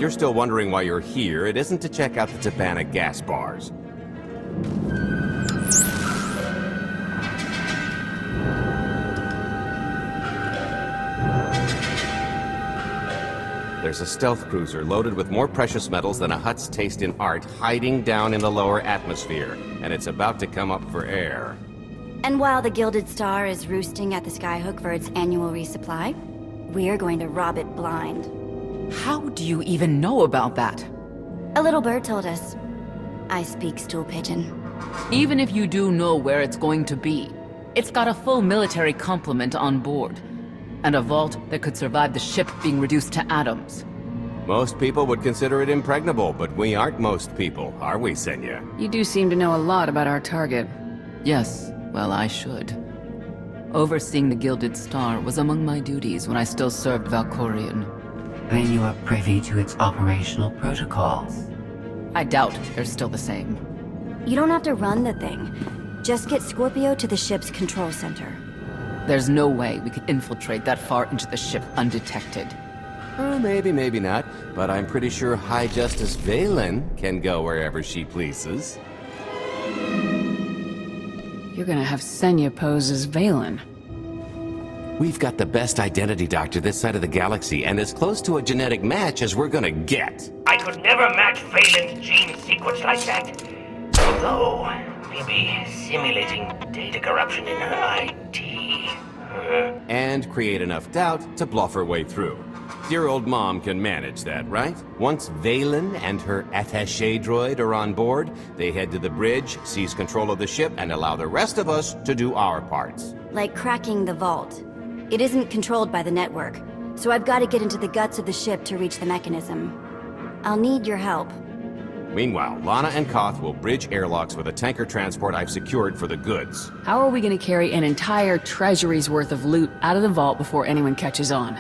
you're still wondering why you're here, it isn't to check out the Tabana gas bars. There's a stealth cruiser loaded with more precious metals than a hut's taste in art hiding down in the lower atmosphere, and it's about to come up for air. And while the Gilded Star is roosting at the Skyhook for its annual resupply, we're going to rob it blind. How do you even know about that? A little bird told us. I speak stool pigeon. Even if you do know where it's going to be, it's got a full military complement on board. And a vault that could survive the ship being reduced to atoms. Most people would consider it impregnable, but we aren't most people, are we, Senya? You do seem to know a lot about our target. Yes, well, I should. Overseeing the Gilded Star was among my duties when I still served Valkorion. Then you are privy to its operational protocols. I doubt they're still the same. You don't have to run the thing. Just get Scorpio to the ship's control center. There's no way we could infiltrate that far into the ship undetected. Maybe, maybe not, but I'm pretty sure High Justice Valen can go wherever she pleases. You're gonna have Senya pose as Valen. We've got the best identity doctor this side of the galaxy, and as close to a genetic match as we're gonna get. I could never match Valen's gene sequence like that. Although, maybe simulating data corruption in her IT. And create enough doubt to bluff her way through. Dear old mom can manage that, right? Once Valen and her attaché droid are on board, they head to the bridge, seize control of the ship, and allow the rest of us to do our parts. Like cracking the vault. It isn't controlled by the network, so I've got to get into the guts of the ship to reach the mechanism. I'll need your help. Meanwhile, Lana and Koth will bridge airlocks with a tanker transport I've secured for the goods. How are we gonna carry an entire treasury's worth of loot out of the vault before anyone catches on?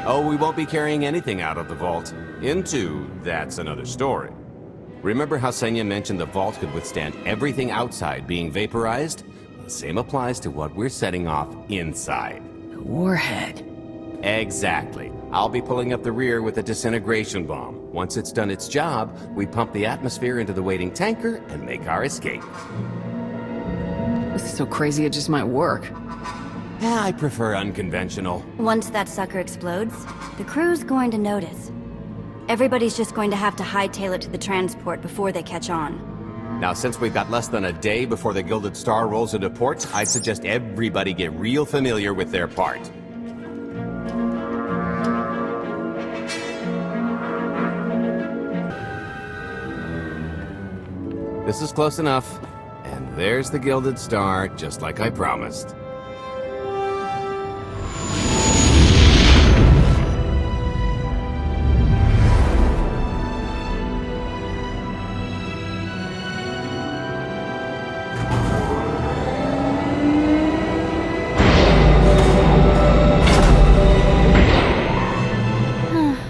Oh, we won't be carrying anything out of the vault. Into, that's another story. Remember how Senya mentioned the vault could withstand everything outside being vaporized? The same applies to what we're setting off inside. The warhead. Exactly. I'll be pulling up the rear with a disintegration bomb. Once it's done its job, we pump the atmosphere into the waiting tanker and make our escape. This is so crazy it just might work. I prefer unconventional. Once that sucker explodes, the crew's going to notice. Everybody's just going to have to hightail it to the transport before they catch on. Now, since we've got less than a day before the Gilded Star rolls into port, I'd suggest everybody get real familiar with their part. This is close enough. And there's the Gilded Star, just like I promised.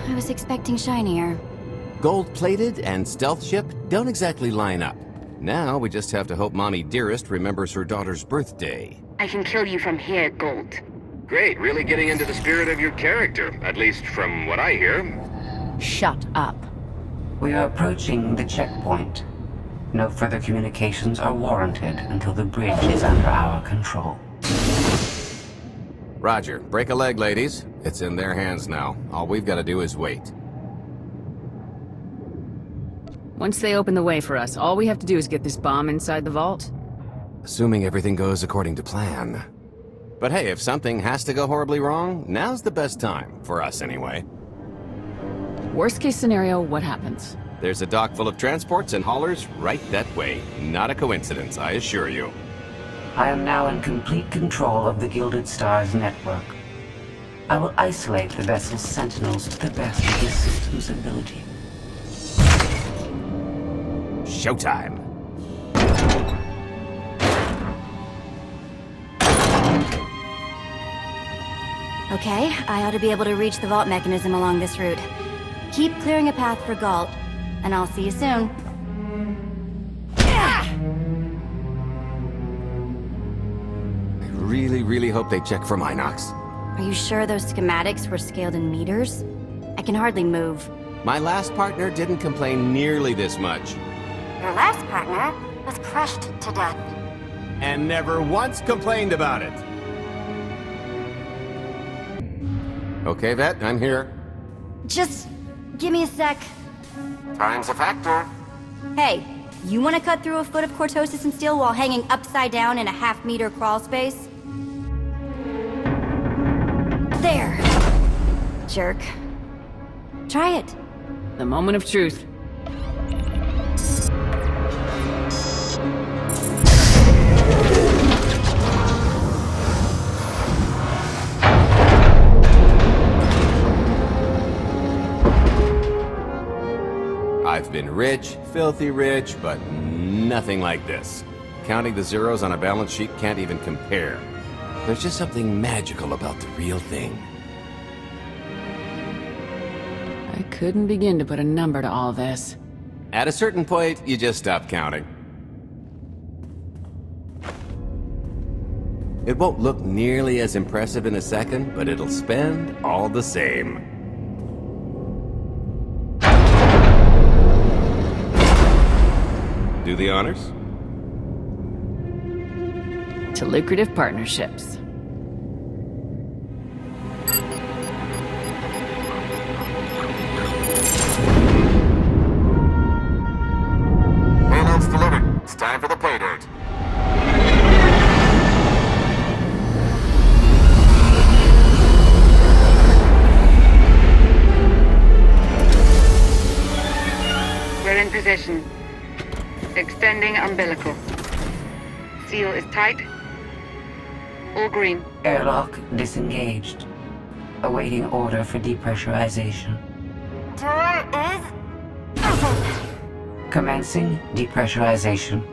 I was expecting shinier. Gold-plated and stealth ship don't exactly line up. Now we just have to hope Mommy Dearest remembers her daughter's birthday. I can kill you from here, Gold. Great, really getting into the spirit of your character, at least from what I hear. Shut up. We are approaching the checkpoint. No further communications are warranted until the bridge is under our control. Roger. Break a leg, ladies. It's in their hands now. All we've got to do is wait. Once they open the way for us, all we have to do is get this bomb inside the vault. Assuming everything goes according to plan. But hey, if something has to go horribly wrong, now's the best time. For us, anyway. Worst case scenario, what happens? There's a dock full of transports and haulers right that way. Not a coincidence, I assure you. I am now in complete control of the Gilded Star's network. I will isolate the vessel's sentinels to the best of this system's ability. Showtime. Okay, I ought to be able to reach the vault mechanism along this route. Keep clearing a path for Gault, and I'll see you soon. I really hope they check for Minox. Are you sure those schematics were scaled in meters? I can hardly move. My last partner didn't complain nearly this much. Your last partner was crushed to death. And never once complained about it. Okay, Vette, I'm here. Just give me a sec. Time's a factor. Hey, you want to cut through a foot of cortosis and steel while hanging upside down in a half-meter crawl space? There. Jerk. Try it. The moment of truth. I've been rich, filthy rich, but nothing like this. Counting the zeros on a balance sheet can't even compare. There's just something magical about the real thing. I couldn't begin to put a number to all this. At a certain point, you just stop counting. It won't look nearly as impressive in a second, but it'll spend all the same. Do the honors? To lucrative partnerships. Payload's delivered. It's time for the pay date. We're in position. Extending umbilical. Seal is tight. All green. Airlock disengaged. Awaiting order for depressurization. Door is open. Commencing depressurization.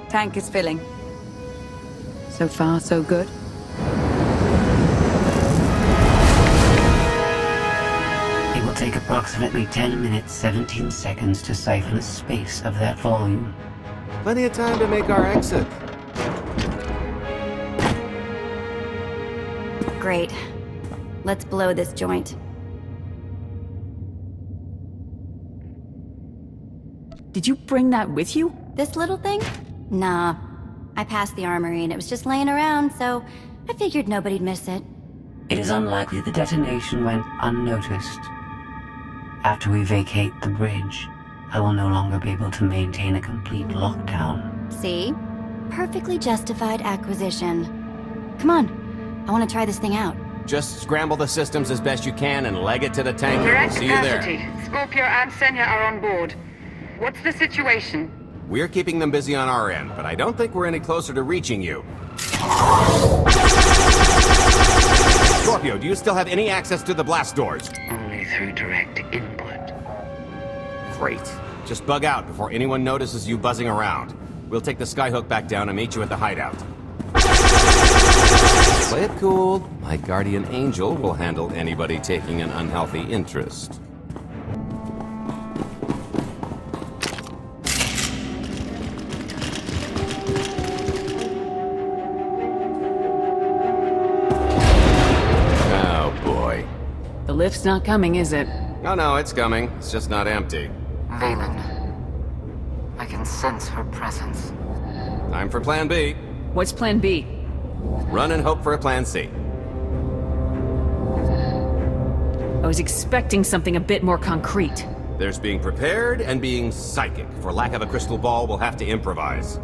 Tank is filling. So far, so good. It will take approximately 10 minutes, 17 seconds to siphon the space of that volume. Plenty of time to make our exit. Great. Let's blow this joint. Did you bring that with you? This little thing? Nah. I passed the armory and it was just laying around, so I figured nobody'd miss it. It is unlikely the detonation went unnoticed. After we vacate the bridge, I will no longer be able to maintain a complete lockdown. See? Perfectly justified acquisition. Come on. I want to try this thing out. Just scramble the systems as best you can and leg it to the tank. Direct See you there. capacity. Scorpio and Senya are on board. What's the situation? We're keeping them busy on our end, but I don't think we're any closer to reaching you. Scorpio, do you still have any access to the blast doors? Only through direct input. Great. Just bug out before anyone notices you buzzing around. We'll take the skyhook back down and meet you at the hideout. Play it cool. My guardian angel will handle anybody taking an unhealthy interest. Oh boy. The lift's not coming, is it? Oh no, it's coming. It's just not empty. Valen. I can sense her presence. Time for plan B. What's plan B? Run and hope for a plan C. I was expecting something a bit more concrete. There's being prepared and being psychic. For lack of a crystal ball, we'll have to improvise.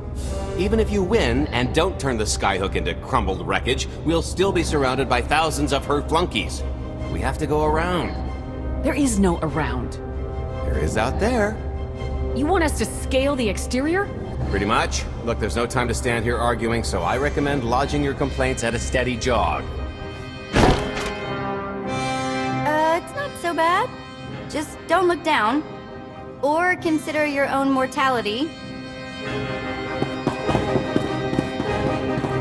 Even if you win and don't turn the skyhook into crumbled wreckage, we'll still be surrounded by thousands of her flunkies. We have to go around. There is no around. There is out there. You want us to scale the exterior? Pretty much. Look, there's no time to stand here arguing, so I recommend lodging your complaints at a steady jog. It's not so bad. Just don't look down. Or consider your own mortality.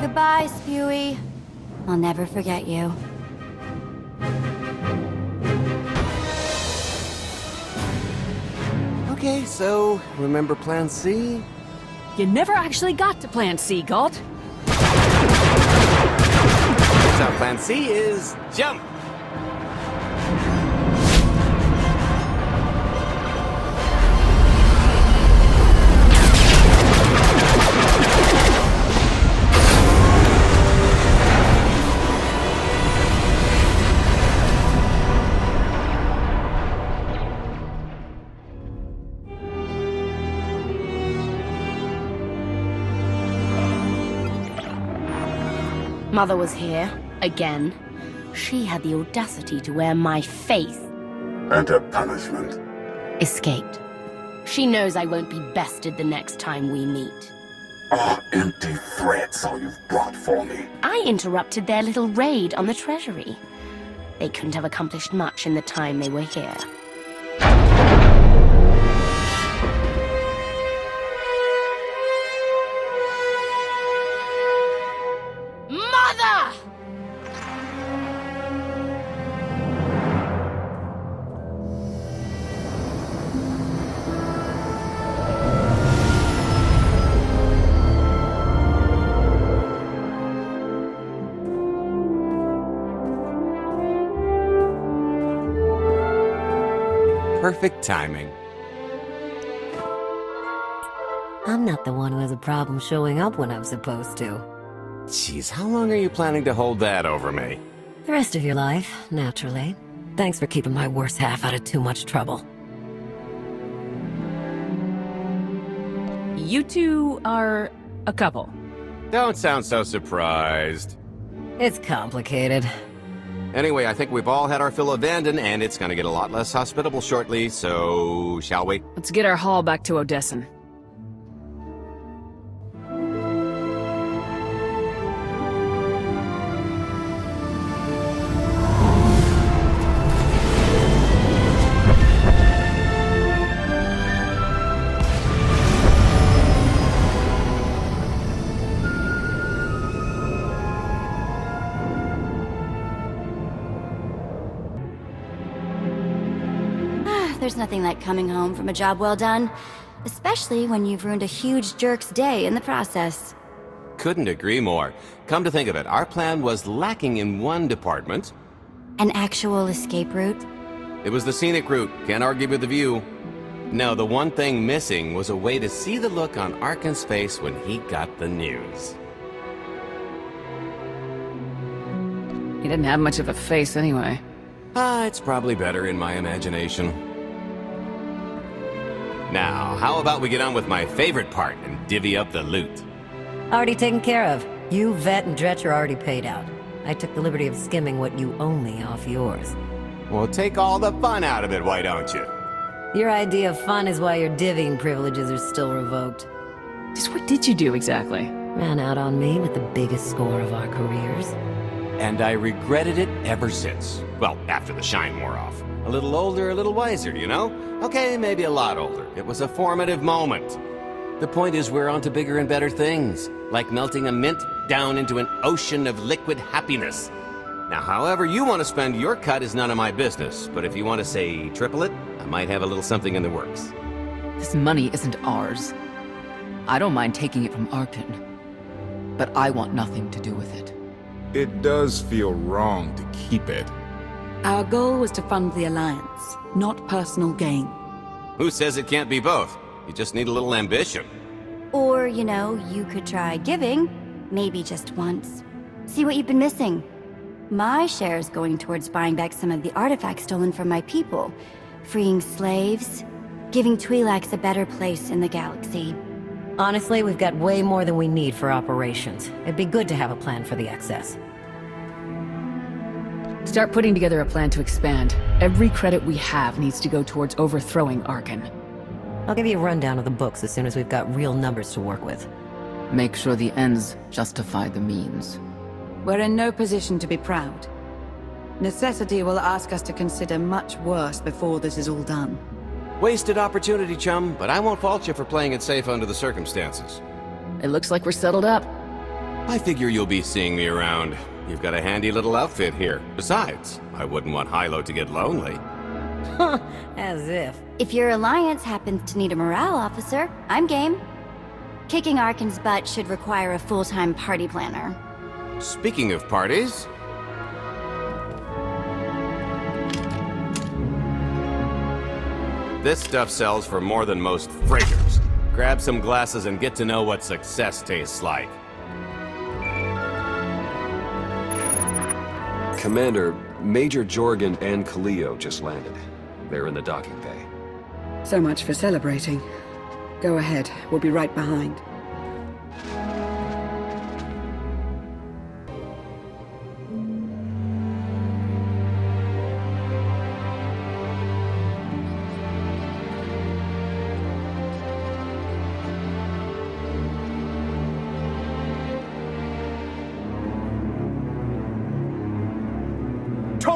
Goodbye, Spewy. I'll never forget you. Okay, so remember plan C? You never actually got to plan C, Gault. So plan C is jump. Mother was here, again. She had the audacity to wear my face. And her punishment? Escaped. She knows I won't be bested the next time we meet. Empty threats all you've brought for me. I interrupted their little raid on the Treasury. They couldn't have accomplished much in the time they were here. Mother! Perfect timing. I'm not the one who has a problem showing up when I'm supposed to. Jeez, how long are you planning to hold that over me? The rest of your life, naturally. Thanks for keeping my worse half out of too much trouble. You two are a couple. Don't sound so surprised. It's complicated. Anyway, I think we've all had our fill of Vanden, and it's gonna get a lot less hospitable shortly, so shall we? Let's get our haul back to Odessen. There's nothing like coming home from a job well done, especially when you've ruined a huge jerk's day in the process. Couldn't agree more. Come to think of it, our plan was lacking in one department. An actual escape route? It was the scenic route, can't argue with the view. No, the one thing missing was a way to see the look on Arkan's face when he got the news. He didn't have much of a face anyway. It's probably better in my imagination. Now, how about we get on with my favorite part and divvy up the loot? Already taken care of. You, Vette, and Dretch are already paid out. I took the liberty of skimming what you owe me off yours. Well, take all the fun out of it, why don't you? Your idea of fun is why your divvying privileges are still revoked. Just what did you do exactly? Ran out on me with the biggest score of our careers. And I regretted it ever since. Well, after the shine wore off. A little older, a little wiser, you know? Okay, maybe a lot older. It was a formative moment. The point is we're on to bigger and better things, like melting a mint down into an ocean of liquid happiness. Now, however you want to spend your cut is none of my business, but if you want to say triple it, I might have a little something in the works. This money isn't ours. I don't mind taking it from Arkan, but I want nothing to do with it. It does feel wrong to keep it. Our goal was to fund the Alliance, not personal gain. Who says it can't be both? You just need a little ambition. Or, you know, you could try giving, maybe just once. See what you've been missing. My share is going towards buying back some of the artifacts stolen from my people, freeing slaves, giving Twi'leks a better place in the galaxy. Honestly, we've got way more than we need for operations. It'd be good to have a plan for the excess. Start putting together a plan to expand. Every credit we have needs to go towards overthrowing Arkan. I'll give you a rundown of the books as soon as we've got real numbers to work with. Make sure the ends justify the means. We're in no position to be proud. Necessity will ask us to consider much worse before this is all done. Wasted opportunity, chum, but I won't fault you for playing it safe under the circumstances. It looks like we're settled up. I figure you'll be seeing me around. You've got a handy little outfit here. Besides, I wouldn't want Hilo to get lonely. As if. If your alliance happens to need a morale officer, I'm game. Kicking Arkan's butt should require a full-time party planner. Speaking of parties... This stuff sells for more than most freighters. Grab some glasses and get to know what success tastes like. Commander, Major Jorgen and Kaleo just landed. They're in the docking bay. So much for celebrating. Go ahead, we'll be right behind.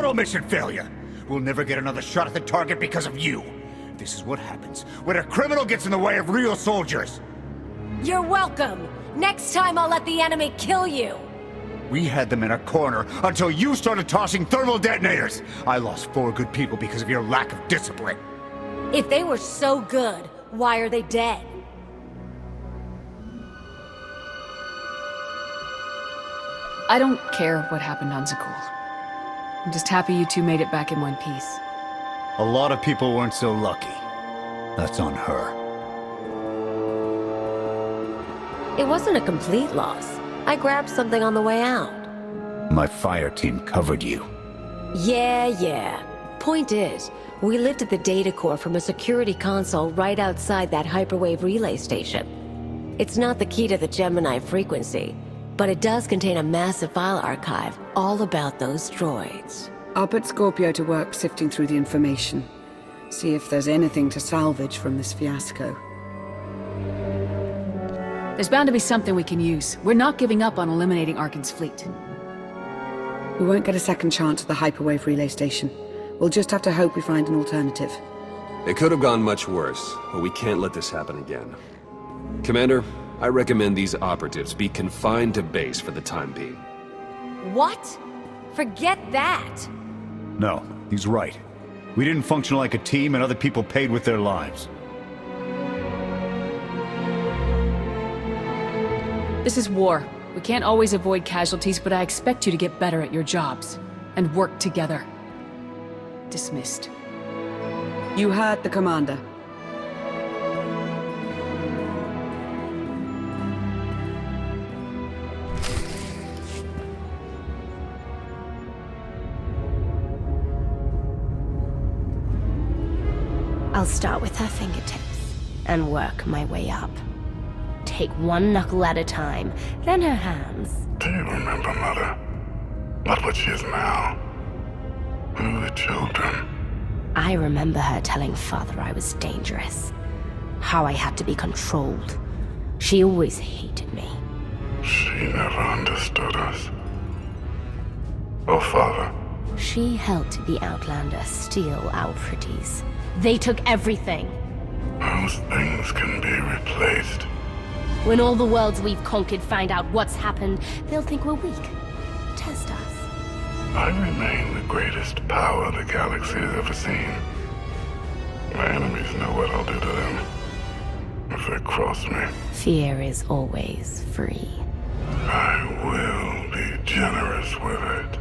total mission failure. We'll never get another shot at the target because of you. This is what happens when a criminal gets in the way of real soldiers. You're welcome. Next time I'll let the enemy kill you. We had them in a corner until you started tossing thermal detonators. I lost 4 good people because of your lack of discipline. If they were so good, why are they dead? I don't care what happened on Zakul. I'm just happy you two made it back in one piece. A lot of people weren't so lucky. That's on her. It wasn't a complete loss. I grabbed something on the way out. My fire team covered you. Yeah. Point is, we lifted the data core from a security console right outside that hyperwave relay station. It's not the key to the Gemini frequency, but it does contain a massive file archive all about those droids. I'll put Scorpio to work sifting through the information. See if there's anything to salvage from this fiasco. There's bound to be something we can use. We're not giving up on eliminating Arkan's fleet. We won't get a second chance at the hyperwave relay station. We'll just have to hope we find an alternative. It could have gone much worse, but we can't let this happen again. Commander, I recommend these operatives be confined to base for the time being. What? Forget that! No, he's right. We didn't function like a team and other people paid with their lives. This is war. We can't always avoid casualties, but I expect you to get better at your jobs. And work together. Dismissed. You heard the commander. I'll start with her fingertips and work my way up. Take one knuckle at a time, then her hands. Do you remember, Mother? Not what she is now. Who are the children? I remember her telling Father I was dangerous. How I had to be controlled. She always hated me. She never understood us. Oh, Father. She helped the Outlander steal our pretties. They took everything. Those things can be replaced. When all the worlds we've conquered find out what's happened, they'll think we're weak. Test us. I remain the greatest power the galaxy has ever seen. My enemies know what I'll do to them if they cross me. Fear is always free. I will be generous with it.